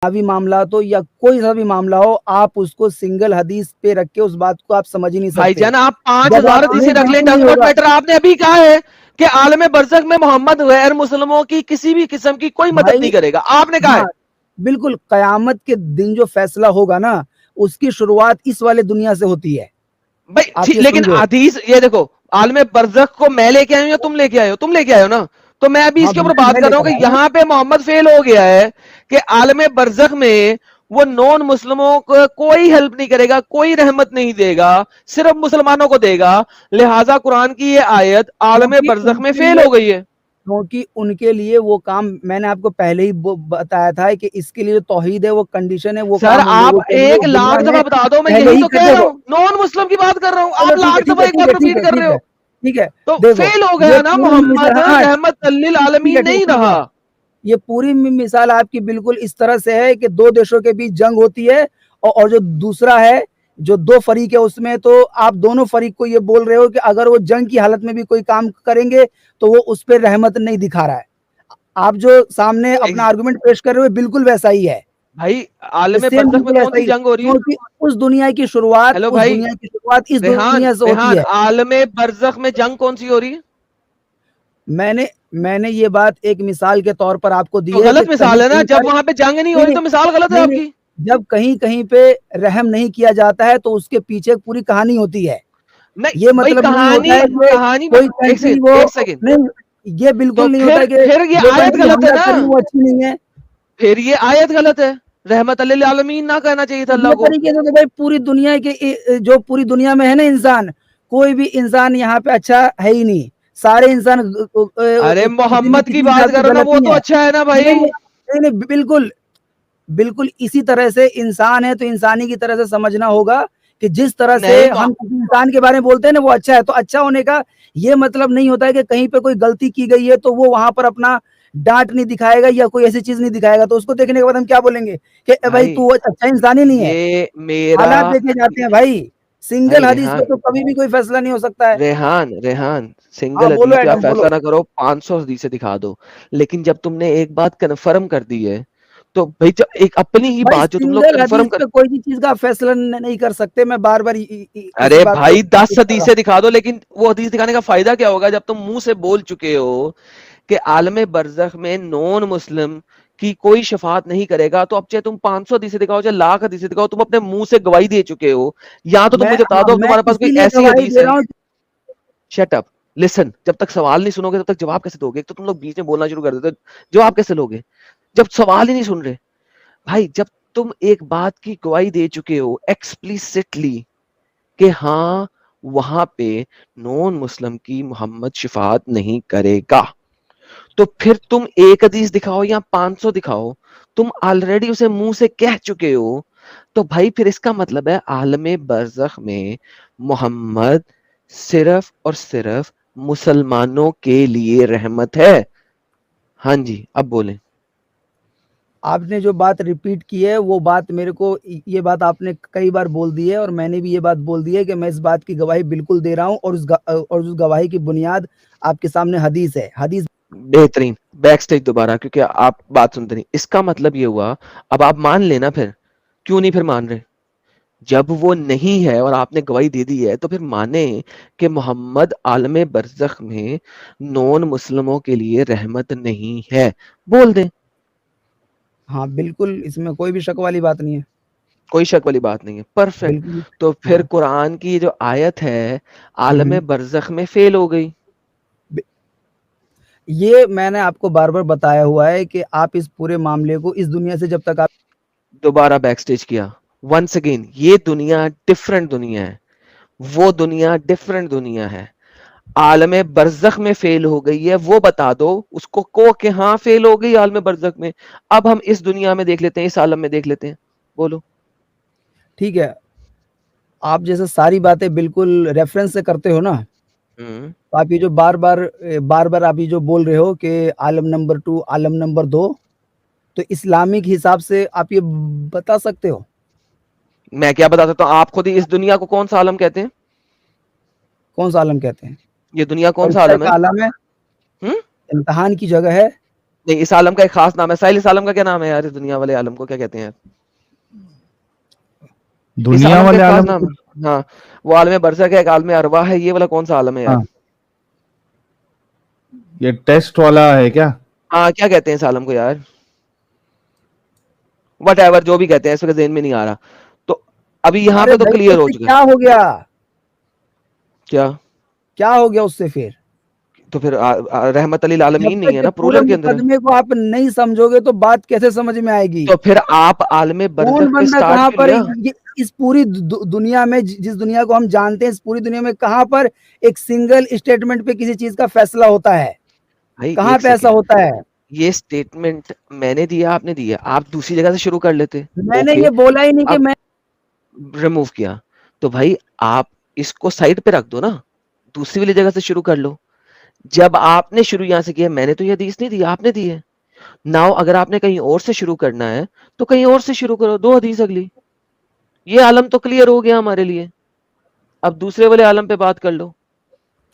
भी मामला तो या कोई सा भी मामला हो, आप उसको सिंगल हदीस पे रख के उस बात को आप समझ ही नहीं सकते। भाईजान आप जब 5000 आप हदीसें रख लें, नहीं डज नॉट होगा। मैटर। आपने अभी कहा है कि आलम बरज़ख में मोहम्मद गैर मुस्लिमों की किसी भी किस्म की कोई मदद भाई नहीं करेगा, आपने कहा हाँ, है। बिल्कुल कयामत के दिन जो फैसला होगा ना, उसकी शुरुआत इस वाले दुनिया से होती है। भाई आप ठीक, ये लेकिन समझो। हदीस ये देखो, आलम बरज़ख को मैं लेके आया हूं या तुम लेके आए हो? तुम लेके आए हो ना। तो मैं अभी हाँ, इसके ऊपर बात मैं कर रहा हूं लेकर कि आया ना। यहां पे मोहम्मद फेल हो गया है कि आलम बरज़ख में वो नॉन मुस्लिमों को कोई हेल्प नहीं करेगा, कोई रहमत नहीं देगा, सिर्फ मुसलमानों को देगा। लिहाजा कुरान की ये आयत आलम क्योंकि बरज़ख में उनके फेल लिए हो गई है। क्योंकि उनके लिए वो काम मैंने आपको पहले ही बताया था कि इसके लिए जो तौहीद है, वो कंडीशन है, वो सर काम उन आप लोगों के लिए एक दुनिया लाख में दफा बता दो, मैं पहले यही ही तो कर कह रहा देखो। हूं, नॉन मुस्लिम की बात कर रहा हूं, चलो आप ठीक है, लाख ठीक दफा है, एक ठीक बार है, ठीक रिपीट है, कर ठीक रहे है, हो। ठीक है। तो देखो, फेल हो ये गया ना, पूरी मोहम्मद मिसाल, हाँ, रहमत लिल ठीक है, आलमीन ठीक है, नहीं सुनो रहा। सुनो। ये पूरी मिसाल आपकी बिल्कुल इस तरह से है कि दो देशों के बीच जंग होती है, और जो दूसरा है, जो दो फरीक है उसमें, तो आप दोनों फरीक को ये बोल रहे हो कि अगर वो जंग की हालत में भी कोई काम करेंगे तो वो उस पर रहमत नहीं दिखा रहा है। आप जो सामने अपना आर्गुमेंट पेश कर रहे हो बिल्कुल वैसा ही है। भाई ये आलम सेम बरज़ख में बिल्कुल कौन ऐसा सी ही, जंग हो रही है? क्योंकि हेलो उस भाई, दुनिया की शुरुआत इस रेहान दुनिया से होती रेहान है। आलम बरज़ख में जंग कौन सी हो रही है? मैंने मैंने ये बात एक मिसाल के तौर पर आपको दी तो है कि गलत कहीं मिसाल है ना, कहीं जब पर, वहां पे जंग नहीं हो नहीं रही नहीं तो मिसाल गलत है नहीं नहीं, आपकी। जब कहीं कहीं पे रहम नहीं किया जाता है तो उसके पीछे पूरी कहानी होती है। ये नहीं भाई, मतलब नहीं होता कहानी है कि कहानी कोई एक कंट्री सेकंड वो, एक सेकंड। नहीं, ये तो बिल्कुल नहीं होता फिर है कि फिर ये जो आयत कंट्री गलत है हमला ना, कर रही है वो अच्छी नहीं है। फिर ये आयत गलत है। रहमत लिल आलमीन ना कहना चाहिए था अल्लाह ये को। तरीके से तो भाई पूरी दुनिया के, जो पूरी दुनिया में है ना इंसान, कोई भी इंसान यहाँ पे अच्छा है ही नहीं। सारे इंसान अरे किसी न मोहम्मद की किसी बात हिसाब से कर रहा ना, गलत वो ही तो है। अच्छा है ना नहीं भाई। नहीं नहीं, बिल्कुल बिल्कुल इसी तरह से इंसान है तो इंसानी की तरह से समझना होगा कि जिस तरह से नहीं हम किसी इंसान के बारे में बोलते हैं ना वो अच्छा है, तो अच्छा होने का ये मतलब नहीं होता है कि कहीं पे कोई गलती की गई है तो वो वहां पर अपना डांट नहीं दिखाएगा या कोई ऐसी चीज नहीं दिखाएगा, तो उसको देखने के बाद हम क्या बोलेंगे कि भाई भाई तू अच्छा इंसान ही नहीं है। ये मेरा हालात देखे जाते हैं भाई। सिंगल भाई हदीस पे रेहान तो कभी भी कोई फैसला नहीं हो सकता है। रेहान रेहान हाँ सिंगल बोलो हदीस पे आप एडम, फैसला बोलो। ना करो, 500 हदीसें दिखा दो। लेकिन जब तुमने एक बात कन्फर्म कर दी है, तो भाई जब एक अपनी ही भाई बात जो तुम लोग सिंगल कन्फर्म हदीस कर, पे कोई भी चीज का फैसला नहीं कर सकते। मैं बार बार इसी अरे बात को भाई 10 रिपीट कर रहा हूँ। हदीसें दिखा दो, लेकिन वो हदीस दिखाने का फायदा क्या होगा जब तुम मुंह से बोल चुके हो कि आलम बरज़ख में नॉन मुस्लिम की कोई शफात नहीं करेगा। तो अब चाहे तुम 500 हदीसें दिखाओ चाहे लाख हदीसें दिखाओ, तुम अपने मुंह से गवाही दे चुके हो। यहाँ तो तुम मैं मुझे बता हाँ, दो मैं तुम्हारे पास कोई इसीलिए ऐसी गवाही हदीस दे है। रहा हूँ। Shut up, listen. जब तक सवाल नहीं सुनोगे तब तक जवाब कैसे दोगे? एक तो तुम लोग बीच में बोलना शुरू कर देते हो, जवाब कैसे लोगे जब सवाल ही नहीं सुन रहे? भाई जब तुम एक बात की गवाही दे चुके हो एक्सप्लिसिटली कि हाँ वहां पे नॉन मुस्लिम की मोहम्मद शिफात नहीं करेगा, तो फिर तुम एक हदीस दिखाओ या 500 दिखाओ, तुम ऑलरेडी उसे मुंह से कह चुके हो। तो भाई फिर इसका मतलब है आलम बरज़ख में मोहम्मद सिर्फ और सिर्फ मुसलमानों के लिए रहमत है। हाँ जी, अब बोलें। आपने जो बात रिपीट की है वो बात मेरे को, ये बात आपने कई बार बोल दी है और मैंने भी ये बात बोल दी है कि मैं इस बात की गवाही बिल्कुल दे रहा हूँ, और उस गवाही की बुनियाद आपके सामने हदीस है। हदीस बेहतरीन। बैक स्टेज दोबारा, क्योंकि आप बात सुनते नहीं। इसका मतलब ये हुआ, अब आप मान लेना फिर। क्यों नहीं फिर मान रहे? जब वो नहीं है और आपने गवाही दे दी है तो फिर माने कि मोहम्मद आलम बरज़ख में नॉन मुस्लिमों के लिए रहमत नहीं है, बोल दें। हाँ बिल्कुल, इसमें कोई भी शक वाली बात नहीं है। कोई शक वाली बात नहीं है, परफेक्ट। बिल्कुल। तो फिर हाँ। कुरान की जो आयत है आलम हम्म। बरज़ख में फेल हो गई। ये मैंने आपको बार बार बताया हुआ है कि आप इस पूरे मामले को इस दुनिया से जब तक आप, दोबारा बैक स्टेज किया। वंस अगेन, ये दुनिया डिफरेंट दुनिया है, वो दुनिया डिफरेंट दुनिया है। आलम बरज़ख में फेल हो गई है, वो बता दो उसको को कि हाँ फेल हो गई आलम बरज़ख में। अब हम इस दुनिया में देख लेते हैं, इस आलम में देख लेते हैं, बोलो। ठीक है, आप जैसे सारी बातें बिल्कुल रेफरेंस से करते हो ना, हम्म। तो आप ये जो बार बार आप ये जो बोल रहे हो कि आलम नंबर 2, आलम नंबर 2, तो इस्लामिक हिसाब से आप ये बता सकते हो? मैं क्या बता सकता हूँ? आप खुद ही इस दुनिया को कौन सा आलम कहते हैं? कौन सा आलम कहते हैं? ये दुनिया कौन सा फरिश्ता आलम का है? आलम है, हम्म। इम्तिहान की जगह है। नहीं, इस आलम का एक खास नाम है। साहिल, इस आलम का क्या नाम है यार? इस दुनिया वाले आलम को क्या कहते हैं? इस दुनिया आलम का वाले एक खास आलम नाम को? है। हाँ, वो आलम बरज़ख है, एक आलम अरवाह है, ये वाला कौन सा आलम है यार? हाँ, ये टेस्ट वाला है क्या? हाँ, क्या कहते हैं इस आलम को यार? व्हाटएवर, जो भी कहते हैं, इस वक्त ज़हन में नहीं आ रहा। तो अभी यहाँ अरे पे तो भाई क्लियर हो उससे चुका क्या है। हो गया? क्या? क्या हो गया उससे फिर? तो फिर रहमत अलिल जब आलमीन नहीं तक है ये ना, पूरे प्लूरल के अंदर है। मुकदमे को आप नहीं समझोगे तो बात कैसे समझ में आएगी? तो फिर आप आलम कौन बरज़ख पे बंदा स्टार्ट कहाँ क्यों पर लिया? ये इस पूरी दुनिया में जिस दुनिया को हम जानते हैं, इस पूरी दुनिया में कहाँ पर एक सिंगल स्टेटमेंट पे किसी चीज का फैसला होता है? भाई कहाँ एक पे ऐसा सेकंड, होता है? ये स्टेटमेंट मैंने दिया, आपने दिया, आप दूसरी जगह से शुरू कर लेते। मैंने ओके, ये बोला ही नहीं कि अब मैं रिमूव किया, तो भाई आप इसको साइड पे रख दो ना, दूसरी वाली जगह से शुरू कर लो। जब आपने शुरू यहाँ से किया, मैंने तो ये हदीस नहीं दी, आपने दी है। नाउ अगर आपने कहीं और से शुरू करना है तो कहीं और से शुरू करो, दो हदीस अगली। ये आलम तो क्लियर हो गया हमारे लिए, अब दूसरे वाले आलम पे बात कर लो।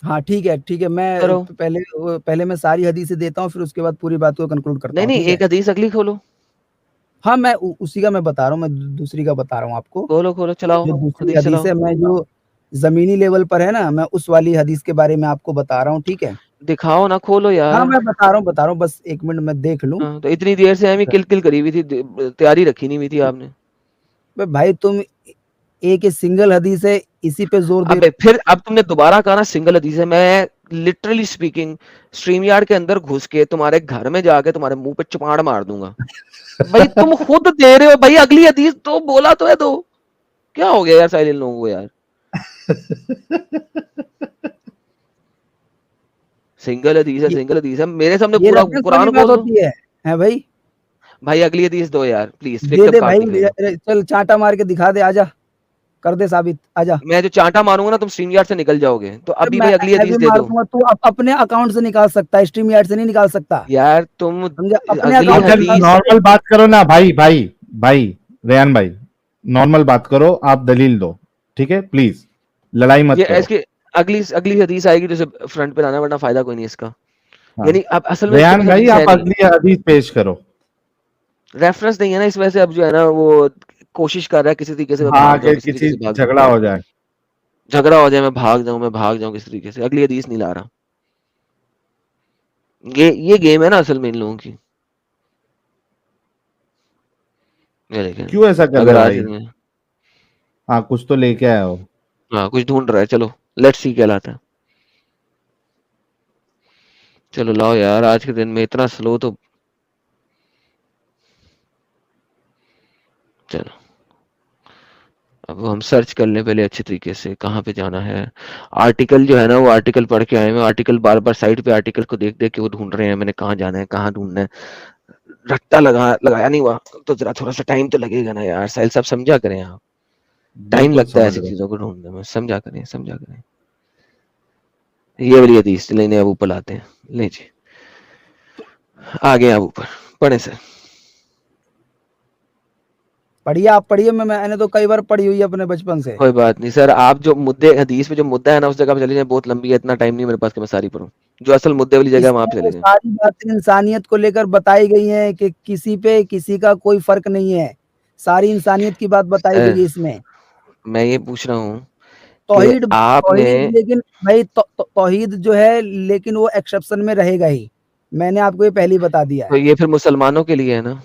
हाँ ठीक है, मैं करो। पहले मैं सारी हदीसें देता हूँ, फिर उसके बाद पूरी बात को कंक्लूड करता नहीं हूँ, नहीं, ठीक है? एक हदीस अगली खोलो। हाँ, मैं उसी का मैं बता रहा हूँ, मैं दूसरी का बता रहा हूँ आपको। खोलो खोलो, चलाओ, जो दूसरी हदीस हदीस चलाओ। है, मैं जो जमीनी लेवल पर है ना, मैं उस वाली हदीस के बारे में आपको बता रहा हूँ, ठीक है? दिखाओ ना, खोलो हाँ, यार। मैं बता रहा हूँ, बस 1 मिनट मैं देख लूँ। हाँ, तो इतनी देर से हमें किल किल करी हुई थी, तैयारी रखी नहीं हुई थी आपने। भाई तुम एक सिंगल हदीस है, इसी पे जोर दे अबे फिर अब तुमने दोबारा कहा ना सिंगल हदीस है, मैं लिटरली स्पीकिंग स्ट्रीम यार्ड के अंदर घुस के तुम्हारे घर में जाके तुम्हारे मुंह पे चपाड़ मार दूंगा। भाई तुम खुद दे रहे हो भाई, अगली हदीस तो बोला तो है, तो क्या हो गया यार साहिल इन लोगों को यार? ये सिंगल हदीस है, मेरे सामने ये पूरा रेफरेंस वाली कुरान बात खोल दो। होती है भाई? भाई अगली हदीस दो यार प्लीज, फिर दे कब दे भाई, काटनी फिर? चल चांटा मार के दिखा दे, आजा, कर दे साबित, आजा। मैं जो चांटा मारूंगा ना, तुम स्ट्रीम यार्ड से निकल जाओगे, तो अरे अभी मैं भाई अगली मैं भी हदीस दे मार दो। दूंगा, तू अपने अकाउंट से निकाल सकता है, स्ट्रीम यार्ड से नहीं निकाल सकता, यार तुम समझे? अपने अगली अकाउंट अच्छा, से निकाल हदीस। सकते। नॉर्मल बात करो ना भाई, भाई रेहान भाई, नॉर्मल बात करो, आप दलील दो, ठीक है? प्लीज लड़ाई मत ये करो। इसकी अगली अगली हदीस आएगी तो इसे फ्रंट पे लाना, वरना फायदा कोई नहीं इसका। हाँ, यानी अब असल में इसके रेहान पास भाई हदीस है आप नहीं, अगली हदीस पेश करो। रेफरेंस नहीं है ना, इस वजह से अब जो है ना वो कोशिश कर रहा है किसी तरीके से मैं हाँ, भाग जाऊं, आगे किसी तरीके किसी से भाग जाऊं, झगड़ा हो जाए। झगड़ा हो जाए, मैं भाग जाऊं किसी तरीके से। अगली हदीस नहीं ला रहा। ये गेम है ना असल में इन लोगों की। ये देखें, क्यों ऐसा कर रहे अगर हो आज भाई? हाँ, कुछ तो लेके आया हो। हाँ कुछ ढूंढ रहा है, चलो लेट्स सी क्या लाता है। चलो लाओ यार, आज के दिन में इतना स्लो तो चलो। अब हम सर्च कर लें पहले अच्छे तरीके से, कहाँ पे जाना है। आर्टिकल जो है ना, वो आर्टिकल पढ़ के आए हैं, आर्टिकल बार बार साइड पे आर्टिकल को देख देख के वो ढूंढ रहे हैं, मैंने कहाँ जाना है, कहाँ ढूंढना है। रट्टा लगाया नहीं हुआ, तो जरा थोड़ा सा टाइम तो लगेगा ना यार, साहिल साहब समझा करें आप। टाइम बिल्कुल लगता है समझ ऐसी रहे हो। चीजों को ढूंढने में, समझा करें समझा करें। ये वाली हदीस लेने अब ऊपर लाते हैं, ले जी आगे अब ऊपर पढ़े सर। पढ़िए, आप पढ़िए, मैंने तो कई बार पढ़ी हुई है अपने बचपन से। कोई बात नहीं सर, आप जो मुद्दे हदीस में जो मुद्दा है ना उस जगह पे चले जाएं, बहुत लंबी है, इतना टाइम नहीं मेरे पास कि मैं सारी पढूं। जो असल मुद्दे वाली जगह है वहां इसमें पे वो चले जाएं। सारी बातें इंसानियत को लेकर बताई गई हैं कि किसी पे किसी का कोई फर्क नहीं है, सारी इंसानियत की बात बताई गई सर है इसमें। मैं ये पूछ रहा हूँ कि तौहीद आपने, तौहीद लेकिन भाई तौहीद जो है, लेकिन वो एक्सेप्शन में रहेगा ही, मैंने आपको ये पहले ही बता दिया तो है। ये फिर मुसलमानों के लिए है ना?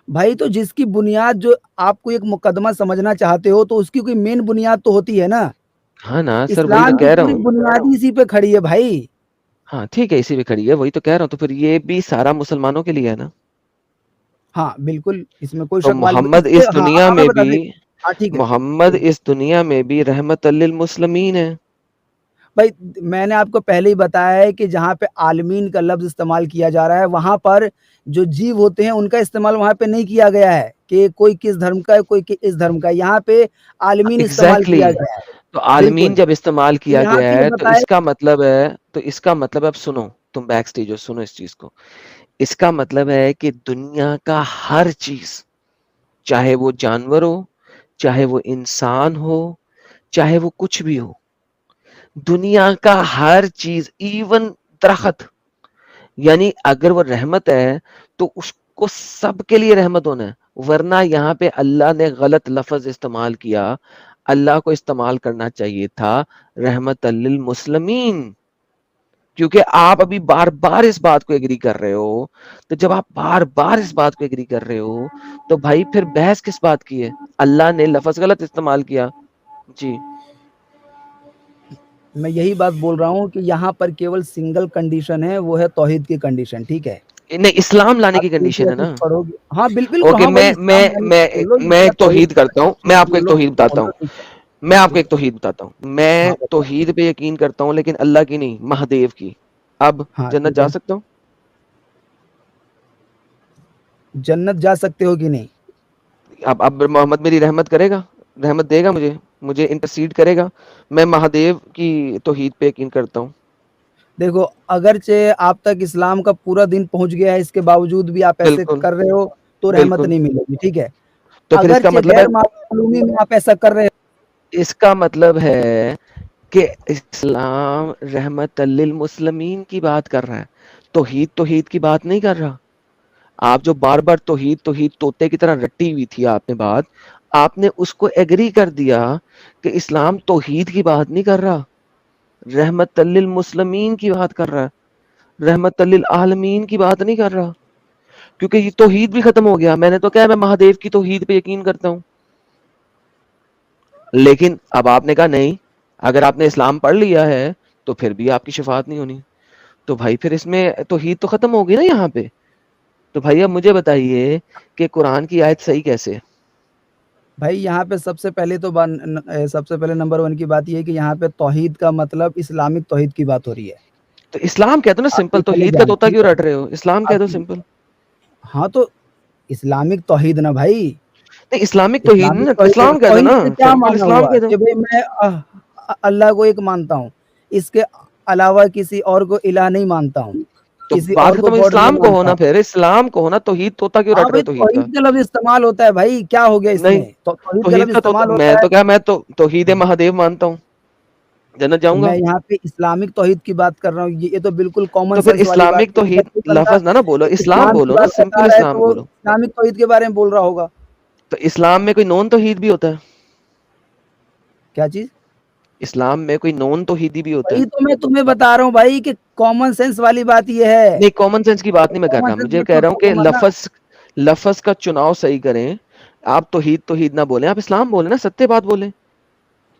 भाई तो जिसकी बुनियाद, जो आपको एक मुकदमा समझना चाहते हो तो उसकी कोई मेन बुनियाद तो होती है ना। हाँ ना सर, वही तो इस्लाम की कह रहा पूरी हूँ। बुनियाद ही इसी पे खड़ी है भाई। हाँ ठीक है, इसी पे खड़ी है, वही तो कह रहा हूँ, तो फिर ये भी सारा मुसलमानों के लिए है ना? हाँ बिल्कुल, इसमें कोई तो शक वाली मोहम्मद इससे, इस हाँ दुनिया हमें में बता भी, दें। हाँ ठीक है, मोहम्मद इस दुनिया में भी रहमत लिल मुस्लिमीन है। भाई मैंने आपको पहले ही बताया है कि जहाँ पे आलमीन का लफ्ज इस्तेमाल किया जा रहा है, वहां पर जो जीव होते हैं उनका इस्तेमाल वहां पे नहीं किया गया है कि कोई किस धर्म का है, कोई इस धर्म का है। यहाँ पे आलमीन इस्तेमाल एग्जैक्टली किया exactly. गया है। तो आलमीन बिल्कुल, जब इस्तेमाल तो किया यहाँ गया पे ये है तो बताया। इसका मतलब है, तो इसका मतलब अब सुनो, तुम बैक स्टेज हो, सुनो इस चीज को। इसका मतलब है कि दुनिया का हर चीज, चाहे वो जानवर हो, चाहे वो इंसान हो, चाहे वो कुछ भी हो, दुनिया का हर चीज, इवन दरख्त, यानी अगर वो रहमत है तो उसको सबके लिए रहमत होना है, वरना यहाँ पे अल्लाह ने गलत लफ्ज इस्तेमाल किया। अल्लाह को इस्तेमाल करना चाहिए था रहमतल लिल मुस्लिमीन, क्योंकि आप अभी बार बार इस बात को एग्री कर रहे हो। तो जब आप बार बार इस बात को एग्री कर रहे हो तो भाई फिर बहस किस बात की है? अल्लाह ने लफ्ज गलत इस्तेमाल किया। जी मैं यही बात बोल रहा हूँ कि यहाँ पर केवल सिंगल कंडीशन है, वो है तौहीद की कंडीशन, ठीक है। नहीं, इस्लाम लाने आप की कंडीशन है ना। पढ़ोगे, हाँ बिल्कुल, ओके, हाँ वही इस्लाम यानी बोलो मैं या एक तौहीद करता हूँ, मैं आपको एक बोलो, तौहीद बताता हूँ। बोलो, ठीक है। मैं आपको एक तौहीद बताता हूँ। हाँ मैं बताओ। तौहीद पे यकीन करता हूँ, लेकिन अल्लाह की नहीं, महादेव की। अब हाँ जन्नत ठीक जा है, सकता हूँ? जन्नत जा सकते हो कि नहीं? अब मोहम्मद मेरी रहमत करेगा, रहमत देगा मुझे, मुझे इंटरसीड करेगा। मैं महादेव की तौहीद पे यकीन करता हूँ। देखो, अगरचे आप तक इस्लाम का पूरा दिन पहुंच गया है, इसके बावजूद भी आप ऐसे बिल्कुल, कर रहे हो, तो रहमत बिल्कुल। नहीं मिलेगी, ठीक है। तो फिर इसका अगरचे मतलब है, गैर मालूमी में आप ऐसा कर रहे हो, इसका मतलब है कि इस्लाम रहमत लिल मुस्लिमीन की बात कर रहा है, तौहीद तौहीद की बात नहीं कर रहा। आप जो बार बार तौहीद तौहीद तोते की तरह रटी हुई थी आपने बात, आपने उसको एग्री कर दिया कि इस्लाम तौहीद की बात नहीं कर रहा, रहमत लिल मुस्लिमीन की बात कर रहा है, रहमत लिल आलमीन की बात नहीं कर रहा। क्योंकि ये तौहीद भी खत्म हो गया। मैंने तो कहा मैं महादेव की तौहीद पे यकीन करता हूँ, लेकिन अब आपने कहा नहीं, अगर आपने इस्लाम पढ़ लिया है तो फिर भी आपकी शफाअत नहीं होनी। तो भाई फिर इसमें तौहीद तो खत्म हो गई ना यहाँ पे। तो भाई अब मुझे बताइए कि कुरान की आयत सही कैसे है? भाई यहाँ पे सबसे पहले तो सबसे पहले नंबर 1 की बात ये है कि यहाँ पे तौहीद का मतलब इस्लामिक तौहीद की बात हो रही है। तो इस्लाम कह दो ना आप सिंपल, ये पहले तौहीद का जान, तोता ठीक क्यों है। रट रहे हो? इस्लाम कह आप दो सिंपल। हाँ, तो इस्लामिक तौहीद ना भाई, नहीं, इस्लामिक तौहीद इस्लामिक ना, तौहीद इस्लाम कह दो तौहीद ना, से क्या सिंपल माना इस्लाम हुआ कह दो। कि भाई मैं अल्लाह को एक मानता हूँ, इसके अलावा किसी और को इलाह नहीं मानता हूँ, तो किसी बात और को खत्म, गॉड नहीं इस्लाम को हो मानता ना, हूँ। फिर इस्लाम को हो ना, तौहीद तोता क्यों हाँ रट रहे भाई, हो तौहीद का? तौहीद का लफ्ज़ इस्तेमाल होता है भाई, क्या हो गया नहीं, इसमें? तो तौहीद का तौहीद लफ्ज़ का तोता, इस्तेमाल मैं होता है। तो क्या, मैं तो तौहीद महादेव मानता हूँ, जन्नत मैं जाऊंगा। यहाँ पे इस्लामिक तौहीद की बात कर रहा हूँ, ये तो बिल्कुल कॉमन तो फिर सेंस वाली बात इस्लामिक है कि जब तौहीद कोई बंदा लफज ना बोलो, इस्लाम इस्लाम की बोलो ना, बात बता सिंपल रहा है, तो इस्लाम वो बोलो। इस्लामिक तौहीद के बारे में बोल रहा होगा। तो इस्लाम में कोई नॉन तौहीद भी होता है? क्या चीज़? इस्लाम में कोई नॉन तौहीदी भी होता वही है? तो मैं तुम्हें बता रहा हूँ भाई कि कॉमन सेंस वाली बात ये है। नहीं, कॉमन सेंस की बात नहीं मैं कर कॉमन रहा, सेंस मुझे कह मतलब रहा हूँ कि समझना। लफज का चुनाव सही करें। आप तौहीद तौहीद ना बोले, आप इस्लाम बोले ना, सत्य बात बोले। मैं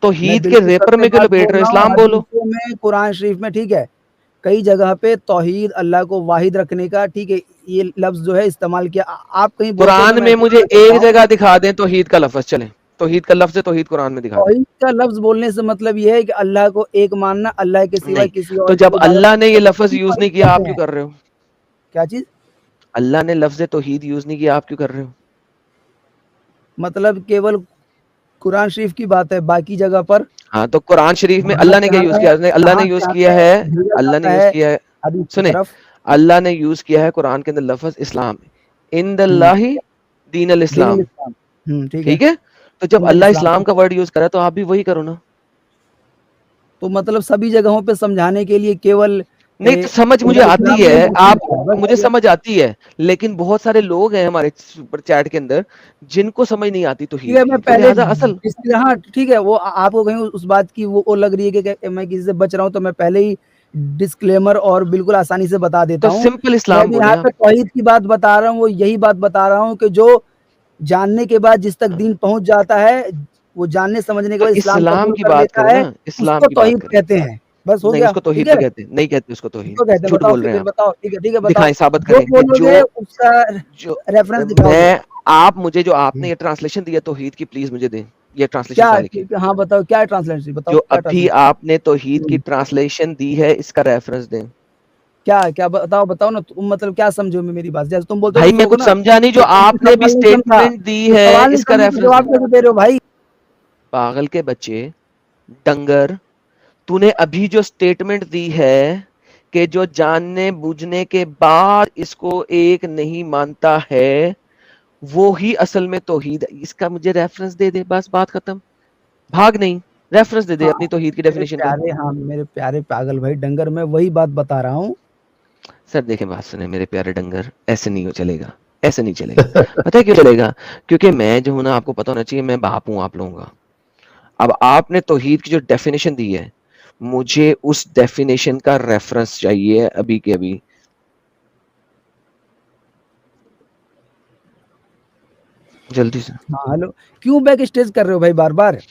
तौहीद के बिल्कुल रेपर सत्य में क्यों बात लपेट बोल रहे हो? रहा हूँ, इस्लाम बोलो। हदीसों में, कुरान शरीफ में, ठीक है, कई जगह पे तौहीद अल्लाह को वाहिद रखने का, ठीक है, ये लफ्ज़ जो है इस्तेमाल किया। आप कहीं बोलते हो तो कुरान मैं में फिर मुझे देता एक हूँ। जगह दिखा दें तौहीद का लफज, चले, तौहीद का लफ्ज तौहीद कुरान में दिखा दें। तौहीद का लफ्ज़ बोलने से मतलब ये है कि अल्लाह को एक मानना, अल्लाह के सिवा नहीं, किसी तो और जब की इबादत अल्लाह ने नहीं ये करनी, लफज यही यूज नहीं तौहीद किया, आप कहते क्यों हैं। कर रहे हो? क्या चीज़? अल्लाह ने लफ्ज तौहीद यूज नहीं किया, आप क्यों कर रहे हो? मतलब केवल कुरान शरीफ की बात है, बाकी जगह पर हाँ, तो कुरान शरीफ में जहाँ अल्लाह ने क्या यूज किया? अल्लाह ने जहाँ यूज जहाँ किया पे है, भेजा अल्लाह ने जाता यूज है किया है, हदीस की सुने, तरफ। अल्लाह ने यूज किया है कुरान के अंदर लफ्ज इस्लाम, इन हुँ, दल्लाही दीन अल दीन अल इस्लाम। इस्लाम। ठीक है, ठीक है, तो जब दीन अल अल्लाह इस्लाम, इस्लाम ठीक का है। वर्ड यूज करा तो आप भी वही करो ना। तो मतलब सभी जगहों पे समझाने के लिए केवल नहीं, तो समझ दीन मुझे अल आती इस्लाम में है, यूज़ आप, किया है, बस मुझे हो गया। समझ आती है, लेकिन बहुत सारे लोग हैं हमारे सुपर चैट के अंदर जिनको समझ नहीं आती ठीक तौहीद है, की, मैं तो पहले लिहाजा असल, इसलिए, हाँ, ठीक है, वो आपको कहीं उस बात की वो लग रही है कि मैं किसी से बच रहा हूँ, तो मैं पहले ही डिस्क्लेमर और बिल्कुल आसानी से बता देता तो हूँ। सिंपल मैं इस्लाम भी बोले यहाँ आप। पे तौहीद की बात बता रहा हूँ, वो यही बात बता रहा हूँ कि जो जानने के बाद जिस तक दीन पहुँच जाता है, वो जानने समझने के तो बाद इस्लाम इस्लाम कबूल की कर बात लेता करें है, ना, इस्लाम उसको की बात तौहीद करें। कहते हैं। बस हो नहीं, गया, उसको ठीक तौहीद है? नहीं कहते, नहीं कहते उसको तौहीद। किसको कहते हैं झूठ बताओ बोल रहे हैं फिर आप। बताओ, ठीक है बताओ। दिखाएं, साबित जो करें कि बोलोगे उसका जो रेफरेंस दिखाओगे। मैं, आप मुझे जो आपने ये ट्रांसलेशन दिया तौहीद की, प्लीज मुझे दें, ये ट्रांसलेशन क्या कहाँ लिखी है? हाँ, बताओ क्या है ट्रांसलेशन, बताओ जो क्या अभी ट्रांसलेशन? आपने तौहीद की हुँ, ट्रांसलेशन दी है, इसका रेफरेंस दें। क्या बताओ बताओ ना, तुम मतलब क्या समझे में मेरी बात? जैसे तुम बोलते हो भाई तो मैं बोलो कुछ ना, समझा नहीं, जो कि तुमने आपने भी सवाल नहीं समझा, स्टेटमेंट दी तो है, सवाल नहीं इसका समझे तो रेफरेंस जवाब दें। कैसे दे रहे हो भाई? पागल के बच्चे, डंगर, तूने अभी जो स्टेटमेंट दी है कि जो जानने बूझने के बाद इसको एक नहीं मानता है, वो ही असल में तौहीद है। इसका मुझे रेफरेंस दे दे, बस बात खत्म। भाग नहीं, रेफरेंस दे दे हाँ, अपनी तौहीद की मेरे डेफिनेशन का। प्यारे, हाँ, मेरे प्यारे पागल भाई डंगर, मैं वही बात बता रहा हूँ सर देखें, बात सुने मेरे प्यारे डंगर, ऐसे नहीं हो चलेगा, ऐसे नहीं चलेगा। पता है क्यों चलेगा? क्योंकि मैं जो हूं ना, आपको पता होना चाहिए, मैं बाप हूं आप लोगों का। अब आपने तौहीद की जो डेफिनेशन दी है, मुझे उस डेफिनेशन का रेफरेंस चाहिए अभी के अभी। जल्दी से, हाँ हेलो, क्यों बैक स्टेज कर रहे हो भाई बार बार?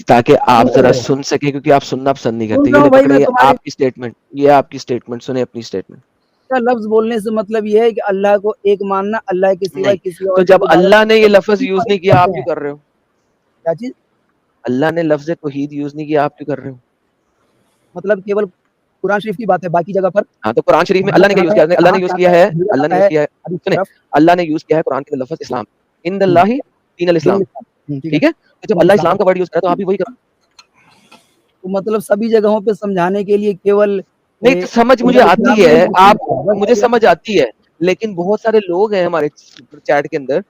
ताकि आप क्यों कर जरा रहे हो? सुन सके, क्योंकि आप सुनना पसंद नहीं सुन करते। रहा ये ले हूँ भाई, मैं पकड़े तुम्हारी आपकी स्टेटमेंट, ये आपकी स्टेटमेंट सुने, अपनी स्टेटमेंट। का लफ्ज बोलने से मतलब ये है कि अल्लाह को एक मानना, अल्लाह के सिवा नहीं, किसी तो और की जब इबादत अल्लाह ने ये लफ्ज नहीं यूज नहीं किया, आप करते क्यों हैं। कर रहे हो? क्या चीज? अल्लाह ने लफ्ज तौहीद यूज नहीं किया, आप क्यों कर रहे हो? मतलब केवल कुरान शरीफ की बात है, बाकी जगह पर हाँ, तो कुरान शरीफ में अल्लाह अल्लाह ने क्या यूज कहाँ किया? है, अल्लाह ने कहाँ यूज किया कहता है, है, भेजा अल्लाह ने जाता यूज है किया है, हदीस की सुने, तरफ। अल्लाह ने यूज किया है कुरान के लफ्ज इस्लाम, इन हम्म, दल्लाहि दीन दीन इस्लाम। इस्लाम, ठीक है, ठीक है, तो जब दीन अल्लाह इस्लाम। इस्लाम का वर्ड यूज करा, तो आप भी वही करो। तो मतलब सभी जगहों पे समझाने के लिए केवल नहीं, तो समझ मुझे उधर आती इस्लाम का ही है, यूज आप, किया है, बस मुझे समझ आती है, लेकिन बहुत सारे लोग हैं हमारे चैट के अंदर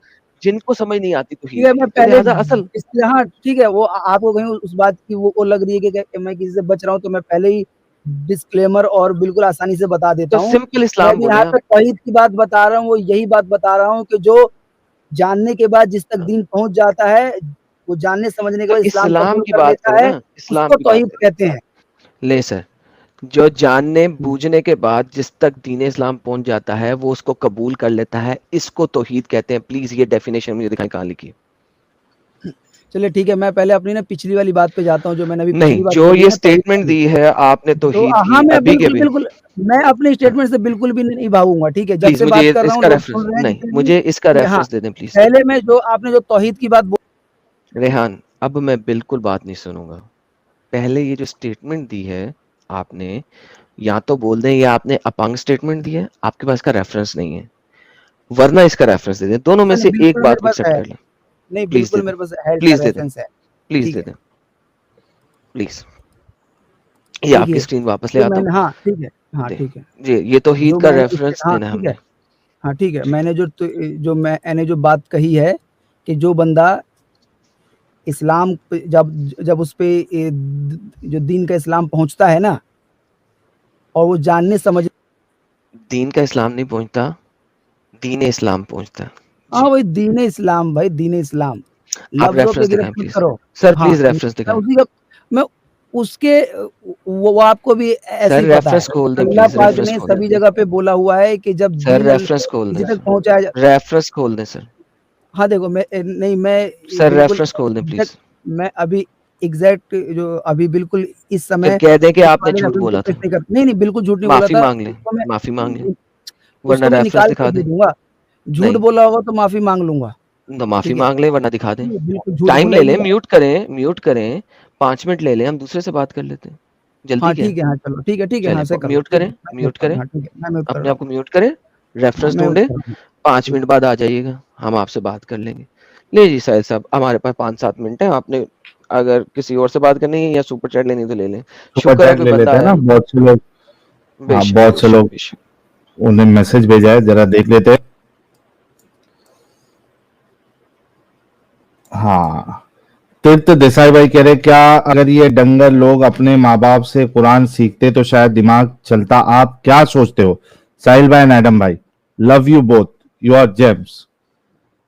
जिनको समझ नहीं आती ठीक है। तौहीद मैं की, तो पहले लिहाजा असल इसलिए, हाँ ठीक है, वो आपको कहीं उस बात की वो लग रही है कि मैं किसी से बच रहा हूँ, तो मैं पहले ही डिस्क्लेमर और बिल्कुल आसानी से बता देता तो हूँ। सिंपल मैं इस्लाम भी बोले यहाँ आप। पे तौहीद की बात बता रहा हूँ, वो यही बात बता रहा हूँ कि जो जानने के बाद जिस तक दीन पहुंच जाता है, वो जानने समझने के तो बाद इस्लाम इस्लाम कबूल की कर बात लेता करें है, ना, इस्लाम उसको की बात तौहीद करें। कहते हैं। ले सर, जो जानने बूझने के बाद जिस तक दीन इस्लाम पहुंच जाता है, वो उसको कबूल कर लेता है, इसको तौहीद कहते हैं। प्लीज ये डेफिनेशन मुझे दिखाएं, कहाँ लिखी है? चलिए ठीक है, मैं पहले अपनी ना पिछली वाली बात पे जाता हूँ, जो मैंने अभी नहीं, पिछली बात जो बोली है ये ना तौहीद स्टेटमेंट की। दी है आपने तो तौहीद हाँ, की मैं अभी के बिल्कुल, अभी, बिल्कुल, मैं अपने स्टेटमेंट से बिल्कुल भी नहीं भागूँगा, ठीक है? जब प्लीज से मुझे बात कर रहा हूँ, इसका लोग रेफरेंस, सुन रहे हैं नहीं, जितने भी, मुझे इसका ठीक है, हाँ। रेफरेंस दे दें प्लीज। पहले मैं जो आपने जो तौहीद की बात रेहान, अब मैं बिल्कुल बात नहीं सुनूंगा। पहले ये जो स्टेटमेंट दी है आपने, या तो बोल दें ये आपने अपंग स्टेटमेंट दी है, आपके पास का रेफरेंस नहीं है, वरना इसका रेफरेंस दे दें। दोनों में से एक बिल्कुल बात मेरे को पास एक्सेप्ट है। कर लें। नहीं, प्लीज दे बिल्कुल दें, मेरे पास है, इसका प्लीज दे दें, रेफरेंस है। प्लीज ठीक दे है, दें, प्लीज। ये आपकी देखिए, स्क्रीन वापस ले जो आता हूँ। मैंने, हाँ, ठीक है, हाँ, दे, ठीक है। ये तौहीद जो का मैंने रेफरेंस हाँ, देना है ठीक है। हमने। हाँ, ठीक है। मैंने जो बात कही है कि जो बंदा इस्लाम पे जब जब उस पे जो दीन का इस्लाम पहुँचता है ना, और वो जानने समझ, दीन का इस्लाम नहीं पहुंचता, दीन इस्लाम पहुंचता है। हाँ, जी, वही दीन इस्लाम भाई, दीन इस्लाम। आप लफ्ज़ों पे रेफरेंस दिखाएं गिरफ्त मत प्लीज। करो। सर हाँ, प्लीज रेफरेंस मैं दिखाएं। उसी का मैं उसके वो आपको भी ऐसे सर ही पता है। रेफरेंस खोल दें अल्लाह प्लीज, पाक रेफरेंस ने खोल दें। सभी जगह पे बोला हुआ है कि जब सर दीन रेफरेंस खोल किसी दें, तक पहुँचाया जा, रेफरेंस खोल दें सर। हाँ, देखो मैं नहीं, मैं सर बिल्कुल रेफरेंस खोल दें एग्ज़ैक्ट, प्लीज। मैं अभी एग्ज़ैक्ट जो अभी बिल्कुल इस फिर समय कह दें कि इस आपने वाले झूठ रेफ़रेंस को बोला पेश था, नहीं कर, नहीं, नहीं, बिल्कुल झूठ नहीं बोला माफी था। मांग लें, माफी मांग लें, वरना उसको मैं रेफरेंस निकाल दिखा के दे दें। दूँगा। झूठ नहीं, बोला होगा तो माफ़ी माँग लूँगा, तो माफी ठीक है? मांग लें, वरना दिखा दें। नहीं, बिल्कुल झूठ टाइम बोला ले ही लें, नहीं है। म्यूट करें, 5 मिनट ले लें, हम दूसरे से बात कर लेते हैं। जल्दी हाँ, क्या है? ठीक है, हाँ, चलो, ठीक है, ठीक है, हाँ, चलें, ऐसे करो, म्यूट ठीक है, करें, मैं म्यूट म्यूट कर रहा हूँ, करें, हाँ, ठीक है, मैं म्यूट कर अपने रहा आप हूँ। को म्यूट करें, हाँ, रेफरेंस मैं म्यूट ढूंढें, कर रहा हूँ। 5 मिनट बाद आ जाइएगा, हम आपसे बात कर लेंगे। ले जी साहिल साहब, हमारे पास 5-7 मिनट है, आपने अगर किसी और से बात करनी है या सुपर चैट लेनी है तो ले लें। सुपर शुक्र है चैट कोई ले बंदा लेते हैं आया ना, है। बहुत से लोग। हाँ, बेशक बहुत से बेशक लोग बेशक। उन्हें मैसेज भेजा है, जरा देख लेते हैं। हाँ, तीर्थ देसाई भाई कह रहे, क्या अगर ये डंगर लोग अपने माँ बाप से कुरान सीखते तो शायद दिमाग चलता? आप क्या सोचते हो? साहिल भाई एंड एडम भाई, love you both, you are gems.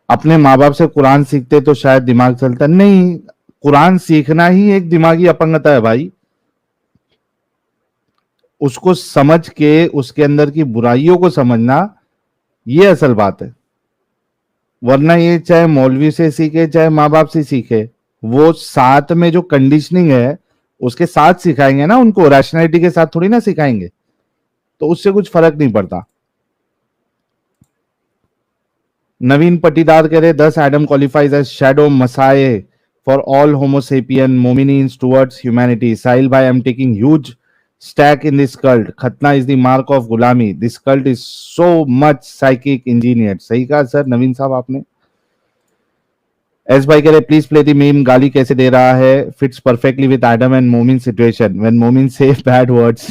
अपने माँ बाप से कुरान सीखते तो शायद दिमाग चलता? नहीं, कुरान सीखना ही एक दिमागी अपंगता है भाई। उसको समझ के उसके अंदर की बुराइयों को समझना, ये असल बात है। वरना ये चाहे मौलवी से सीखे चाहे माँ बाप से सीखे, वो साथ में जो कंडीशनिंग है उसके साथ सिखाएंगे ना, उनको रैशनैलिटी के साथ थोड़ी ना सिखाएंगे, तो उससे कुछ फर्क नहीं पड़ता। नवीन पटीदार कह रहे, this Adam qualifies as shadow messiah for all homo sapien मोमिनीन्स टुवर्ड्स ह्यूमैनिटी। साहिल भाई, I am taking huge stack in this cult. खतना is the mark of गुलामी. This cult is so much psychic engineered. सही कहा सर नवीन साहब आपने। S भाई कह रहे, प्लीज प्ले द मीम, गाली कैसे दे रहा है, fits perfectly with Adam and मोमिन सिचुएशन व्हेन मोमिन से बैड वर्ड्स।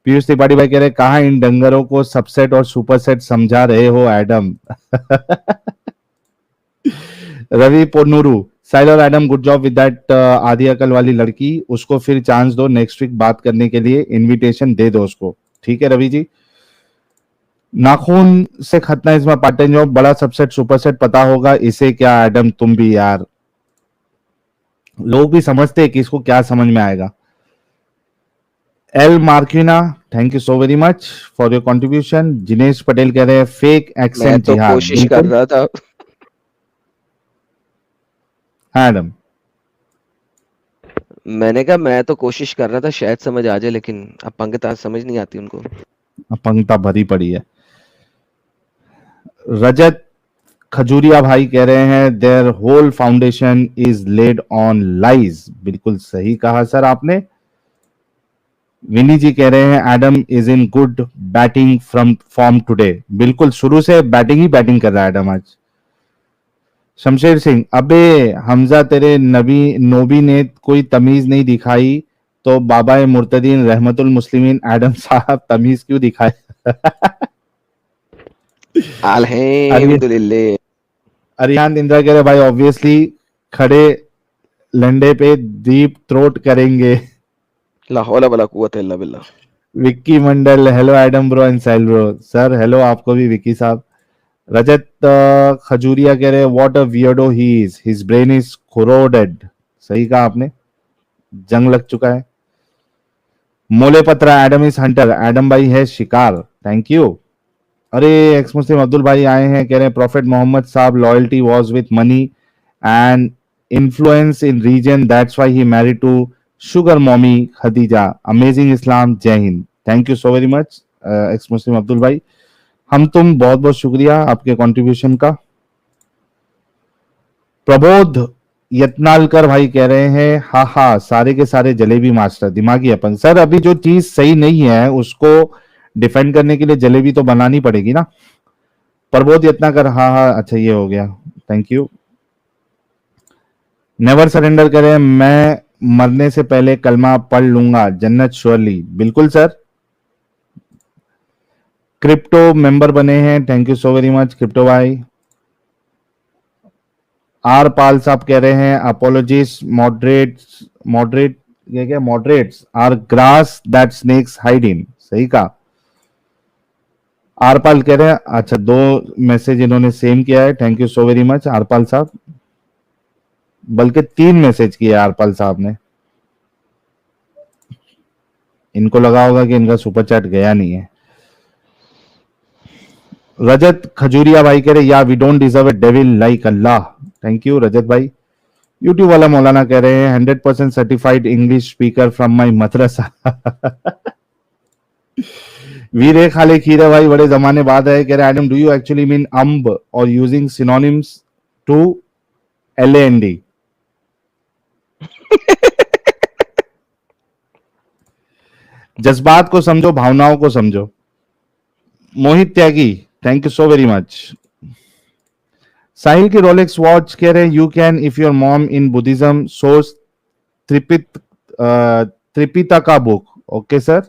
पीयूष त्रिपाठी भाई कह रहे, कहा इन डंगरों को सबसेट और सुपरसेट समझा रहे हो एडम। रवि पोन्नूरू, साइल और Adam, good job with that आधी अकल वाली लड़की, उसको फिर चांस दो नेक्स्ट वीक बात करने के लिए, इनविटेशन दे दो उसको। ठीक है रवि जी। नाखून से खतना is my part time job, बड़ा सबसेट सुपरसेट पता होगा इसे क्या? एडम तुम भी यार, लोग भी समझते हैं कि इसको क्या समझ में आएगा। एल मार्किना, thank you so very much for your contribution. Jinesh Patel कह रहे हैं फेक मैं एक्सेंट, तो जी हाँ कोशिश कर बिल्कुल। रहा था। हाँ एडम, मैंने कहा मैं तो कोशिश कर रहा था शायद समझ आ जाए, लेकिन अब पंकज समझ नहीं आती उनको। अपंगता भरी पड़ी है। रजत खजूरिया भाई कह रहे हैं their whole foundation is laid on lies, बिल्कुल सही कहा सर आपने। विनी जी कह रहे हैं Adam is in good batting from form today, बिल्कुल शुरू से बैटिंग ही बैटिंग कर रहा है एडम आज। शमशेर सिंह, अबे हमजा तेरे नबी नोबी ने कोई तमीज नहीं दिखाई तो बाबा मुर्तदीन रहमतुल मुस्लिमीन एडम साहब तमीज क्यों दिखाए? अल्हम्दुलिल्लाह। अरियान इंदिरा कह रहे भाई ऑब्वियसली खड़े लंडे पे डीप थ्रोट करेंगे। ला हौला वला कुव्वत इल्ला बिल्लाह। Vicky Mandal, hello Adam bro and Sahil bro. Sir hello आपको भी विक्की साहब। रजत खजूरिया कह रहे what a weirdo he is, his brain is corroded, सही कहा आपने, जंग लग चुका है। मोले पत्रा, एडम इज हंटर, एडम भाई है शिकार, थैंक यू। अरे एक्स मुस्लिम अब्दुल भाई आए हैं, कह रहे हैं प्रॉफिट मोहम्मद साहब loyalty was with money and influence in region, that's why he married to sugar mommy Khadija, amazing Islam, Jai Hind. Thank you so very much ex Muslim Abdul भाई, हम तुम बहुत बहुत शुक्रिया आपके कंट्रीब्यूशन का। प्रबोध यत्नालकर भाई कह रहे हैं हा हा सारे के सारे जलेबी मास्टर दिमागी अपन। सर अभी जो चीज सही नहीं है उसको डिफेंड करने के लिए जलेबी तो बनानी पड़ेगी ना। प्रबोध यत्नाकर, हा हा, अच्छा ये हो गया, थैंक यू। नेवर सरेंडर कह रहे हैं मैं मरने से पहले कलमा पढ़ लूंगा जन्नत श्योरली, बिल्कुल सर। क्रिप्टो मेंबर बने हैं, thank you so very much crypto भाई। आर पाल साहब कह रहे हैं अपोलॉजीज मॉडरेट ये क्या moderates are grass that snakes hide in, सही कहा। आरपाल कह रहे हैं, अच्छा दो मैसेज इन्होंने सेम किया है, thank you so very much Arpal साहब, बल्कि 3 मैसेज किए आरपाल साहब ने। इनको लगा होगा कि इनका सुपर चैट गया नहीं है। रजत खजूरिया भाई कह रहे या we don't deserve a devil like Allah, thank you Rajat भाई। यूट्यूब वाला मौलाना कह रहे हैं 100% certified English speaker from my मदरसा। वीरे खाले खीरे भाई बड़े जमाने बाद है, कह रहे Adam do you actually mean um और यूजिंग सिनोनिम्स टू LAND? जज्बात को समझो, भावनाओं को समझो। Mohit Tyagi, thank you so very much. Sahil की रोलेक्स वॉच कह रहे हैं you can if your mom in Buddhism source Tripitaka book, okay sir.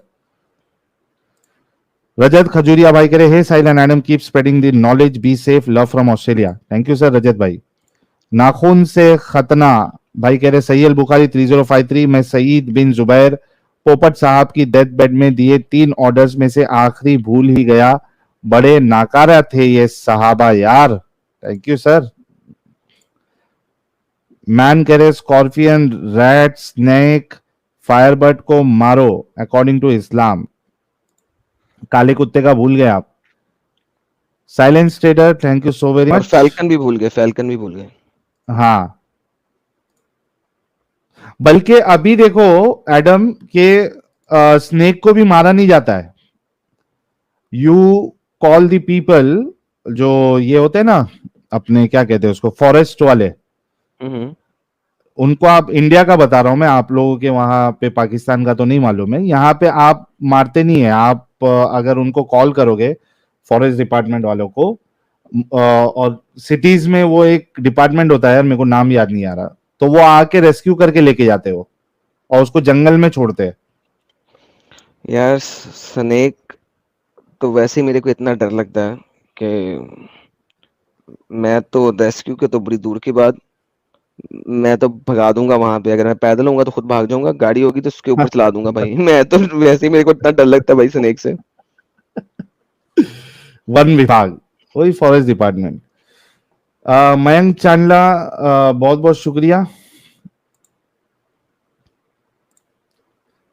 Rajat Khajuria भाई कह रहे hey Sahil and Adam keep spreading the knowledge, be safe, love from Australia, thank you sir Rajat भाई। नाखून से खतना भाई कह रहे सही अल बुखारी 3053, मैं सईद बिन जुबैर पोपट साहब की डेथ बेड में दिए 3 ऑर्डर्स में से आखिरी भूल ही गया, बड़े नाकारा थे ये सहाबा यार, थैंक यू सर। मैन कह रहे स्कॉर्पियन रैट स्नेक फायरबर्ड को मारो अकॉर्डिंग टू इस्लाम, काले कुत्ते का भूल गए आप। Silence trader, thank you so very और मच। फैल्कन भी भूल गए, फैल्कन भी भूल गए। हाँ, बल्कि अभी देखो एडम के स्नेक को भी मारा नहीं जाता है। यू कॉल द पीपल जो ये होते हैं ना, अपने क्या कहते हैं उसको, फॉरेस्ट वाले, हम्म। उनको आप, इंडिया का बता रहा हूं मैं, आप लोगों के वहां पे पाकिस्तान का तो नहीं मालूम है, यहाँ पे आप मारते नहीं है आप, अगर उनको कॉल करोगे फॉरेस्ट डिपार्टमेंट वालों को, और सिटीज में वो एक डिपार्टमेंट होता है यार, मेरे को नाम याद नहीं आ रहा, तो वो आके रेस्क्यू करके लेके जाते हो और उसको जंगल में छोड़ते हैं। यार स्नेक तो वैसे ही मेरे को इतना डर लगता है कि मैं तो रेस्क्यू के तो बड़ी दूर की बात, मैं तो भगा दूंगा वहां पे। अगर मैं पैदल होऊंगा तो खुद भाग जाऊंगा, गाड़ी होगी तो उसके ऊपर चला दूंगा भाई। मैं तो वैसे ही मेरे को इतना डर लगता है भाई स्नेक से। वन विभाग, वही फॉरेस्ट डिपार्टमेंट। मयंक चांदला, बहुत बहुत शुक्रिया।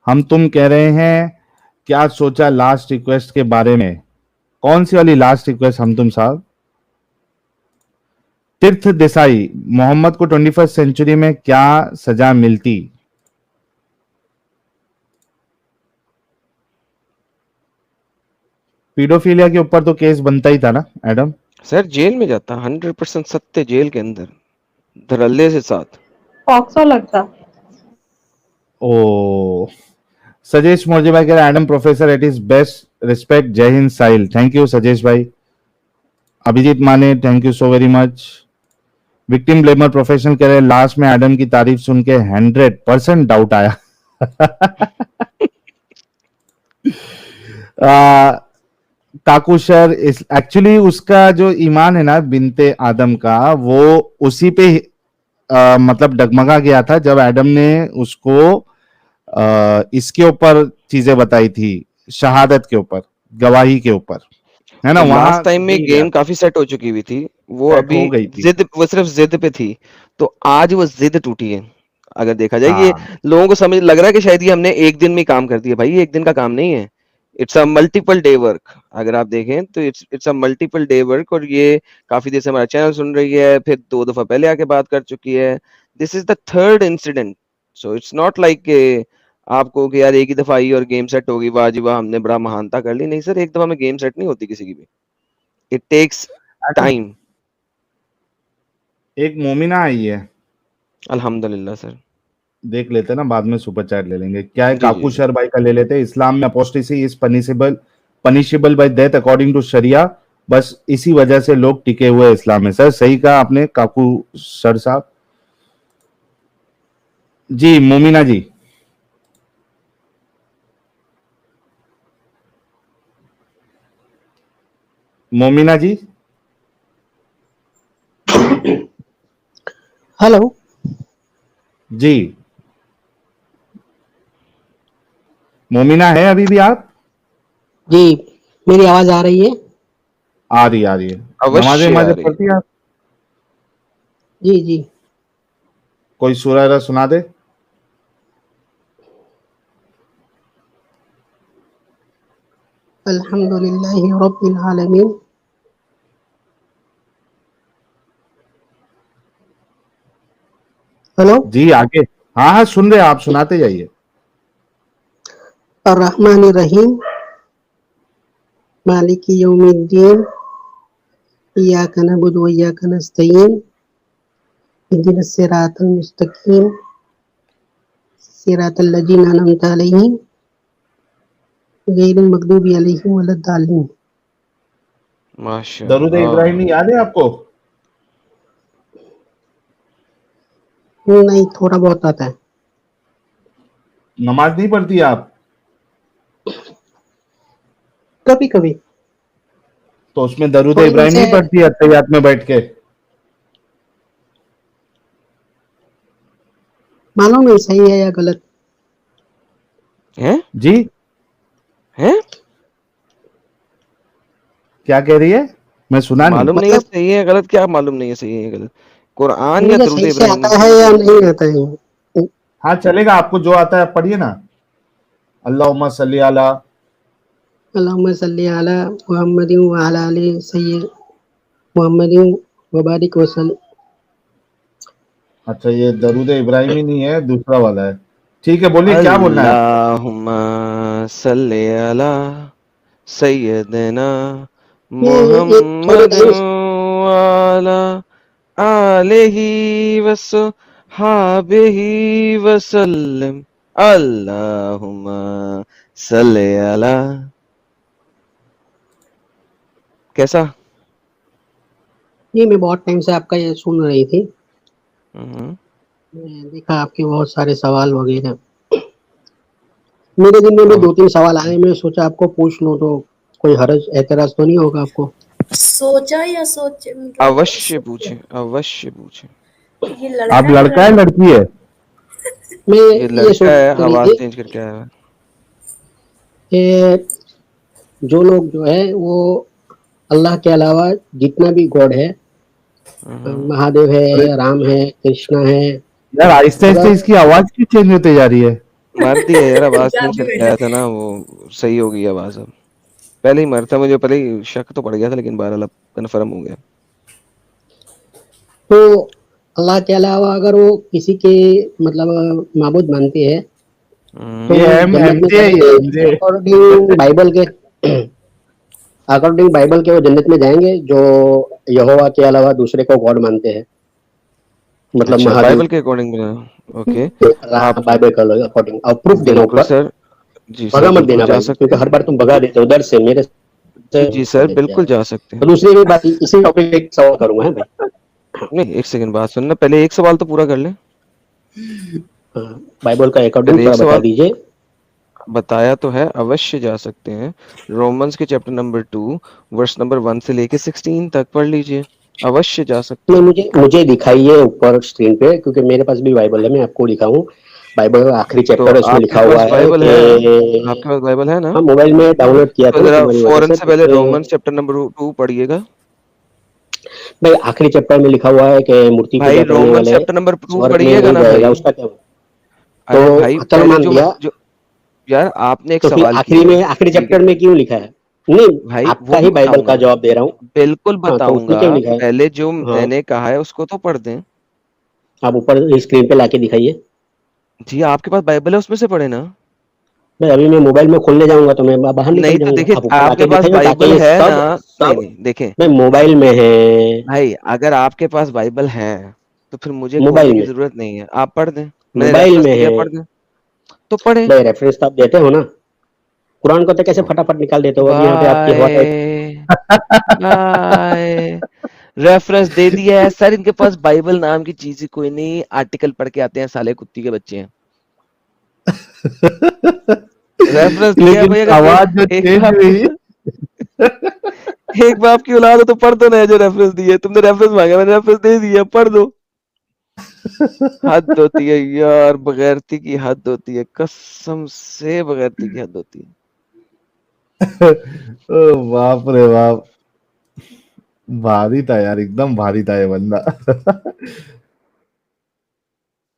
हम तुम कह रहे हैं क्या सोचा लास्ट रिक्वेस्ट के बारे में? कौन सी वाली लास्ट रिक्वेस्ट हम तुम साहब? तीर्थ देसाई, मोहम्मद को 21st सेंचुरी में क्या सजा मिलती? पीडोफिलिया के ऊपर तो केस बनता ही था ना एडम? सर जेल में जाता 100% सत्य, जेल के अंदर धड़ल्ले से साथ। पॉक्सो लगता। ओ, सजेश मोर्जे भाई कह रहे Adam professor at is best, respect, Jai Hind Sahil. Thank you Sajesh भाई। Abhijeet Mane, thank you so very much. Victim blamer professional कह रहे लास्ट में एडम की तारीफ सुन के 100% डाउट आया। काकुशर, एक्चुअली उसका जो ईमान है ना बिनते आदम का, वो उसी पे मतलब डगमगा गया था जब एडम ने उसको इसके ऊपर चीजें बताई थी, शहादत के ऊपर, गवाही के ऊपर, है ना? वहां लास्ट टाइम में मिल गया, गेम काफी सेट हो चुकी हुई थी, वो सेट अभी हो गई थी। जिद, वो सिर्फ जिद पे थी, तो आज वो जिद टूटी है। अगर देखा जाए ये हाँ, लोगों को समझ लग रहा है कि शायद ये हमने एक दिन में काम कर दिया। भाई ये एक दिन का काम नहीं है, it's a multiple day work. अगर आप देखें तो it's a multiple day work. और ये काफी देर से हमारा चैनल सुन रही है, फिर 2 दफा पहले आके बात कर चुकी है। This is the third incident, so it's not like आपको कि यार एक ही दफा आई और गेम सेट होगी, वाह जी वाह हमने बड़ा महानता कर ली। नहीं सर, एक दफा में गेम सेट नहीं होती किसी की भी, इट टेक्स एडम, टाइम। एक मोमिना आई है, अल्हम्दुलिल्लाह सर। देख लेते हैं ना, बाद में सुपर चैट ले लेंगे। क्या है? जी जी जी। काकुशर भाई का ले लेते हैं। इस्लाम में apostasy is punishable by death according to sharia. बस इसी वजह से लोग टिके हुए हैं इस्लाम में। सर सही कहा आपने काकू सर साहब। जी मोमिना जी। मोमिना जी, हेलो जी मोमिना है अभी भी आप? जी, मेरी आवाज आ रही है? आ रही है। नमाजें अवश्य आ नमाजें रही। पढ़ती हैं आप? जी जी। कोई सूरह सुना दे। अल्हम्दुलिल्लाहि रब्बिल आलमीन। हेलो। जी आगे। हाँ हाँ सुन रहे हैं, आप सुनाते जाइए। अर्रहमानिर रहीम, मालिकी यौमिद्दीन, इय्याका नअबुदु व इय्याका नस्तईन, इहदिनस सिरातल मुस्तकीम, सिरातल लज़ीना अनअमता अलैहिम, गैरिल मग़दूबि अलैहिम वलद्दालिन। दरूद माशाअल्लाह। इब्राहिमी याद है आपको? नहीं, थोड़ा बहुत आता है। नमाज नहीं पढ़ती आप? कभी कभी। तो उसमें दरूद थोड़ी दिन इब्राहिम से नहीं पढ़ती अत्तहियात में बैठ के? मालूम नहीं सही है या गलत। हैं? जी हैं? क्या कह रही है? मैं सुना नहीं। मालूम नहीं है मतलब सही है गलत, क्या मालूम नहीं है सही है गलत? कुरान या मुझे दरूद सही से इब्राहिम? आता है या नहीं आता है। हाँ चलेगा, आपको जो आता है आप पढ़िए ना। अल्लाहुम्मा सल्ली अला। अल्लाहुम्मा सल्ली अला मुहम्मदिन व अला आलि सय्यिद मुहम्मदिन व बारिक वसल्लम। अच्छा ये दरूद इब्राहिमी नहीं है, दूसरा वाला है। ठीक है, बोलिए क्या बोलना है आपको? अल्लाहुम्मा सल्ली अला सय्यदना ये थोड़े मुहम्मद टाइम वाला आलिही वसहाबिही वसल्लम। अल्लाहुम्मा सल्ली अला। कैसा? ये मैं बहुत टाइम से आपका ये सुन रही थी। हम्म। मैं देखा आपके बहुत सारे सवाल वगैरह। मेरे दिन में भी अब 2-3 सवाल आए, मैं सोचा आपको पूछ लूं तो कोई हर्ज एतराज तो नहीं होगा आपको? सोचा या सोचे मतलब अवश्य पूछे, अवश्य पूछे। ये लड़का आप लड़का है लड़की है? मैं ये ये लड़का सोच है, रही आवाज थी चेंज करके आया है। कि जो लोग जो है वो अल्लाह के अलावा जितना भी गॉड है, महादेव अरे है, राम है, कृष्णा है, यार आहिस्ते आहिस्ते अगर इसकी आवाज क्यों चेंज होते जा रही है? मर दिया यार, आवाज चेंज जादू करके है। आया था ना, वो सही हो गई आवाज अब। पहले ही मर था, मुझे पहले ही शक तो पड़ गया था, लेकिन बहरहाल अब कन्फर्म हो गया। तो अल्लाह के अलावा अगर वो किसी के मतलब माबूद मानते हैं तो ये जन्नत में एमजे है, ये जाएंगे एमजे। अकॉर्डिंग बाइबल के। अकॉर्डिंग बाइबल के वो जन्नत में जाएंगे जो यहोवा के अलावा दूसरे को गॉड मानते हैं, मतलब अच्छा, महादेव। बाइबल के अकॉर्डिंग में। ओके। आप बाइबल का अकॉर्डिंग और प्रूफ देना बिल्कुल ऊपर, सर, जी सर भगा मत बिल्कुल देना जा भाई, सकते क्योंकि हैं। हर बार तुम भगा देते हो उधर से मेरे से। जी सर बिल्कुल जा सकते तो हैं। दूसरी भी बात, इसी टॉपिक पे एक सवाल करूंगा है भाई। नहीं, एक सेकंड बात सुनना, पहले एक सवाल तो पूरा कर लें। बाइबल का अकॉर्डिंग पहले थोड़ा एक बता सवाल दीजिए। बताया तो है, अवश्य जा सकते हैं। रोमन्स के चैप्टर नंबर 2 वर्स नंबर 1 से लेके 16 तक पढ़ लीजिए, अवश्य जा सकते नहीं, हैं। मुझे दिखाइए ऊपर स्क्रीन पे, क्योंकि मेरे पास भी बाइबल है, मैं आपको दिखाऊं। बाइबल का आखिरी तो चैप्टर है, उसमें आपके लिखा पास हुआ है बाइबल है? आपके कि पास बाइबल है ना? हाँ, मोबाइल में डाउनलोड किया तो था ना जरा तुम्हारी वजह फौरन से, से तो पहले उसमें रोमन्स चैप्टर नंबर 2 पढ़िएगा। भाई आखिरी चैप्टर में लिखा हुआ है कि मूर्ति भाई पूजा करने रोमन्स वाले चैप्टर नंबर 2 स्वर्ग में पढ़िएगा नहीं ना जाएगा, भाई। उसका क्या? अरे भाई तो चलो पहले मान जो लिया, जो यार आपने एक तो फिर सवाल आखिरी किया है, में आखिरी ठीक है चैप्टर में क्यों लिखा है? नहीं, भाई, आपका वो भी ही बाइबल का बताऊंगा, जवाब दे रहा हूँ। बिल्कुल हाँ, तो उसमें बताऊंगा। क्यों लिखा है? पहले जो हाँ, मैंने कहा है उसको तो पढ़ दें। आप ऊपर स्क्रीन पे लाके दिखाइए। जी आपके पास बाइबल है, उसमें से पढ़े ना। भाई अभी मैं मोबाइल में खोलने जाऊंगा तो मैं बाहर नहीं निकल तो जाऊंगा, देखिए, आप ऊपर आपके लाके पास दिखाइए ताकि बाइबल ये है ना। सब नहीं सब नहीं देखें मैं मोबाइल में है। भाई, अगर आपके पास बाइबल है तो फिर मुझे खोलने मोबाइल की में, जरूरत नहीं है, आप पढ़ दें। मैंने मोबाइल रेफरेंस में दिया, है। पढ़ दें तो पढ़े। भाई रेफरेंस तो आप देते हो ना, कुरान को तो कैसे फटाफट निकाल देते हो? अब यहाँ पे आपकी हवा टाइट। Bye bye. रेफरेंस दे दिया है सर, इनके पास बाइबल नाम की चीज ही कोई नहीं, आर्टिकल पढ़ के आते हैं, साले कुत्ती के बच्चे हैं। रेफरेंस दिया है लेकिन भाई, अगर आवाज जो एक चेंज बाप हुई। एक बाप की औलाद हो तो पढ़ दो ना, जो रेफरेंस दिए, तुमने रेफरेंस मांगा, मैंने रेफरेंस दे दिया, पढ़ दो। हद होती है यार, बगैरती की हद होती है, कसम से बगैरती की हद होती है। ओ बाप रे बाप, भारी था यार, एकदम भारी था ये बंदा।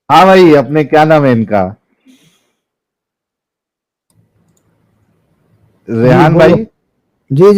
हाँ भाई, अपने क्या नाम है इनका, जी रेहान बोलो। भाई? जी